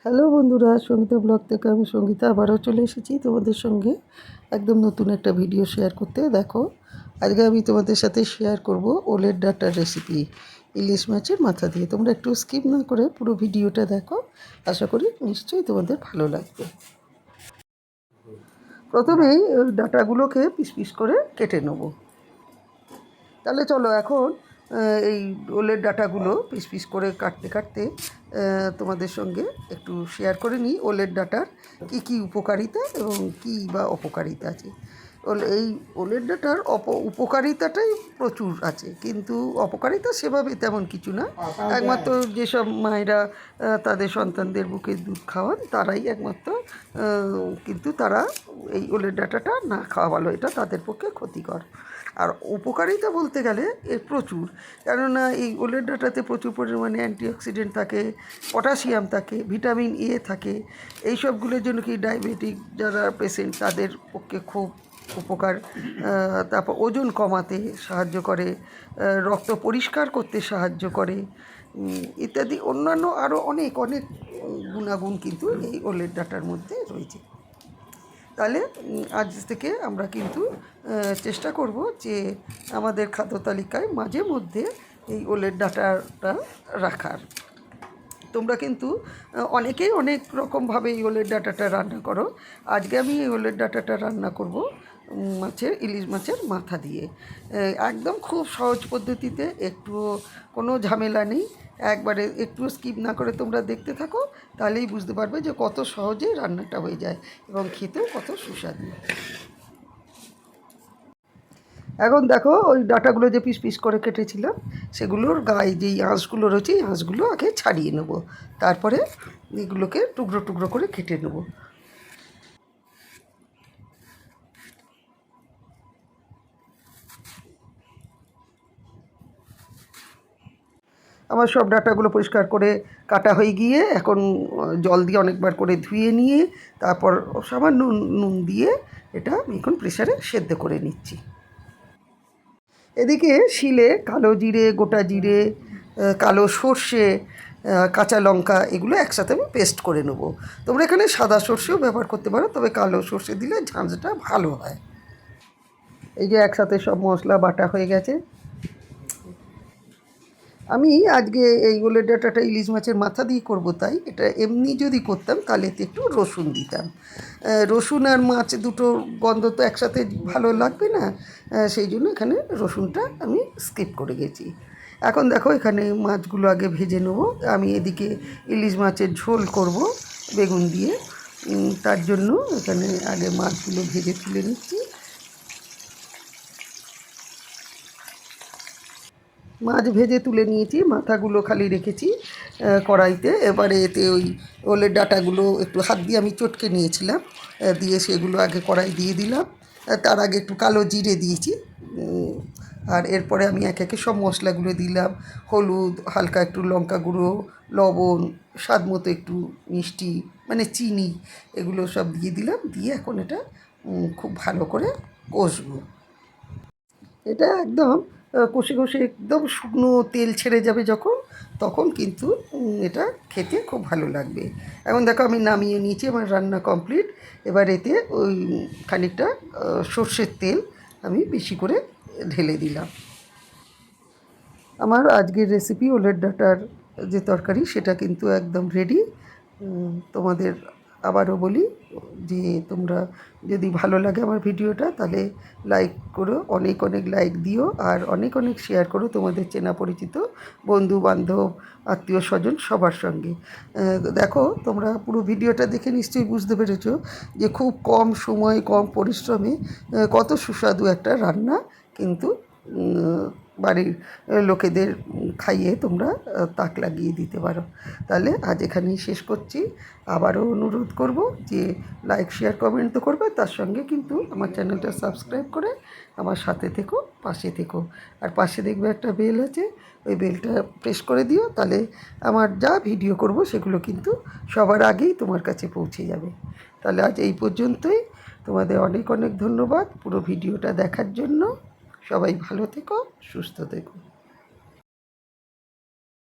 Hello বন্ধুরা, Sangeeta blog থেকে আমি সঙ্গীতা আবারও চলে এসেছি তোমাদের সঙ্গে একদম নতুন একটা ভিডিও শেয়ার করতে। দেখো, আজকে আমি তোমাদের সাথে শেয়ার করব ওলের ডাঁটার রেসিপি, ইলিশ মাছের মাথা দিয়ে। তোমরা একটু স্কিপ না করে পুরো ভিডিওটা দেখো, আশা করি নিশ্চয়ই তোমাদের ভালো লাগবে। প্রথমেই ওই ডাঁটাগুলোকে পিস পিস করে কেটে নেব। তাহলে চলো এখন এই ওলের ডাঁটাগুলো পিস পিস করে কাটতে কাটতে তোমাদের সঙ্গে একটু শেয়ার করে নিই ওলের ডাঁটার কী কী উপকারিতা এবং কী বা অপকারিতা আছে। এই ওলের ডাঁটার উপকারিতাটাই প্রচুর আছে, কিন্তু অপকারিতা সেভাবে তেমন কিছু না। একমাত্র যেসব মায়েরা তাদের সন্তানদের বুকে দুধ খাওয়ান তারাই একমাত্র কিন্তু তারা এই ওলের ডাঁটাটা না খাওয়া ভালো, এটা তাদের পক্ষে ক্ষতিকর। আর উপকারিতা বলতে গেলে এর প্রচুর, কেননা এই ওলের ডাঁটাতে প্রচুর পরিমাণে অ্যান্টিঅক্সিডেন্ট থাকে, পটাশিয়াম থাকে, ভিটামিন এ থাকে। এই সবগুলোর জন্য কি ডায়াবেটিক যারা পেশেন্ট তাদের পক্ষে খুব উপকার। তারপর ওজন কমাতে সাহায্য করে, রক্ত পরিষ্কার করতে সাহায্য করে, ইত্যাদি অন্যান্য আরও অনেক অনেক গুণাগুণ কিন্তু এই ওলের ডাঁটার মধ্যে রয়েছে। তাহলে আজ থেকে আমরা কিন্তু চেষ্টা করব যে আমাদের খাদ্য তালিকায় মাঝে মধ্যে এই ওলের ডাঁটাটা রাখার। তোমরা কিন্তু অনেকেই অনেক রকমভাবে এই ওলের ডাঁটাটা রান্না করো। আজকে আমি এই ওলের ডাঁটাটা রান্না করব ইলিশ মাছের মাথা দিয়ে। একদম খুব সহজ পদ্ধতিতে, একটু কোনো ঝামেলা নেই। একবারে একটু স্কিপ না করে তোমরা দেখতে থাকো, তাহলেই বুঝতে পারবে যে কত সহজে রান্নাটা হয়ে যায় এবং খেতেও কত সুস্বাদু। এখন দেখো, ওই ডাঁটাগুলো যে পিস পিস করে কেটেছিলাম সেগুলোর গায়ে যেই আঁশগুলো রয়েছে এই আঁশগুলো আগে ছাড়িয়ে নেব, তারপরে এগুলোকে টুকরো টুকরো করে কেটে নেব। আমার সব ডাঁটাগুলো পরিষ্কার করে কাটা হয়ে গিয়ে এখন জল দিয়ে অনেকবার করে ধুয়ে নিয়ে তারপর সামান্য নুন দিয়ে এটা আমি এখন প্রেসারে সেদ্ধ করে নিচ্ছি। এদিকে শিলে কালো জিরে, গোটা জিরে, কালো সর্ষে, কাঁচা লঙ্কা এগুলো একসাথে আমি পেস্ট করে নেব। তোমরা এখানে সাদা সর্ষেও ব্যবহার করতে পারো, তবে কালো সর্ষে দিলে ঝাঁঝটা ভালো হয়। এই যে একসাথে সব মশলা বাটা হয়ে গেছে। আমি আজকে এই ওলের ডাঁটাটা ইলিশ মাছের মাথা দিয়ে করব, তাই এটা এমনি যদি করতাম তাহলে এতে একটু রসুন দিতাম। রসুন আর মাছ দুটো গন্ধ তো একসাথে ভালো লাগবে না, সেই জন্য এখানে রসুনটা আমি স্কিপ করে গেছি। এখন দেখো, এখানে মাছগুলো আগে ভেজে নেব। আমি এদিকে ইলিশ মাছের ঝোল করব বেগুন দিয়ে, তার জন্য এখানে আগে মাছগুলো ভেজে তুলে নিচ্ছি। মাছ ভেজে তুলে নিয়েছি, মাথাগুলো খালি রেখেছি কড়াইতে। এবারে এতে ওই ওলের ডাঁটাগুলো একটু হাত দিয়ে আমি চটকে নিয়েছিলাম, দিয়ে সেগুলো আগে কড়াই দিয়ে দিলাম। তার আগে একটু কালো জিরে দিয়েছি, আর এরপরে আমি একে একে সব মশলাগুলো দিলাম। হলুদ, হালকা একটু লঙ্কা গুঁড়ো, লবণ, স্বাদ মতো একটু মিষ্টি মানে চিনি, এগুলো সব দিয়ে দিলাম। দিয়ে এখন এটা খুব ভালো করে কষবো। এটা একদম কষে কষে একদম শুকনো তেল ছেড়ে যাবে যখন, তখন কিন্তু এটা খেতে খুব ভালো লাগবে। এখন দেখো, আমি নামিয়ে নিয়েছি, আমার রান্না কমপ্লিট। এবার এতে ওই খানিকটা সর্ষের তেল আমি বেশি করে ঢেলে দিলাম। আমার আজকের রেসিপি ওলের ডাঁটার যে তরকারি সেটা কিন্তু একদম রেডি। তোমাদের আবারও বলি যে তোমরা যদি ভালো লাগে আমার ভিডিওটা তাহলে লাইক করো, অনেক অনেক লাইক দিও, আর অনেক অনেক শেয়ার করো তোমাদের চেনা পরিচিত বন্ধু বান্ধব, আত্মীয় স্বজন সবার সঙ্গে। দেখো, তোমরা পুরো ভিডিওটা দেখে নিশ্চয়ই বুঝতে পেরেছো যে খুব কম সময় কম পরিশ্রমে কত সুস্বাদু একটা রান্না কিন্তু বাড়ির লোকেদের খাইয়ে তোমরা তাক লাগিয়ে দিতে পারো। তাহলে আজ এখানেই শেষ করছি। আবারও অনুরোধ করব যে লাইক শেয়ার কমেন্ট তো করবে, তার সঙ্গে কিন্তু আমার চ্যানেলটা সাবস্ক্রাইব করে আমার সাথে থেকো, পাশে থেকো। আর পাশে দেখবে একটা বেল আছে, ওই বেলটা প্রেস করে দিও, তাহলে আমার যা ভিডিও করব সেগুলো কিন্তু সবার আগেই তোমার কাছে পৌঁছে যাবে। তাহলে আজ এই পর্যন্তই। তোমাদের অনেক অনেক ধন্যবাদ পুরো ভিডিওটা দেখার জন্য। সবাই ভালো থেকো, সুস্থ থেকো।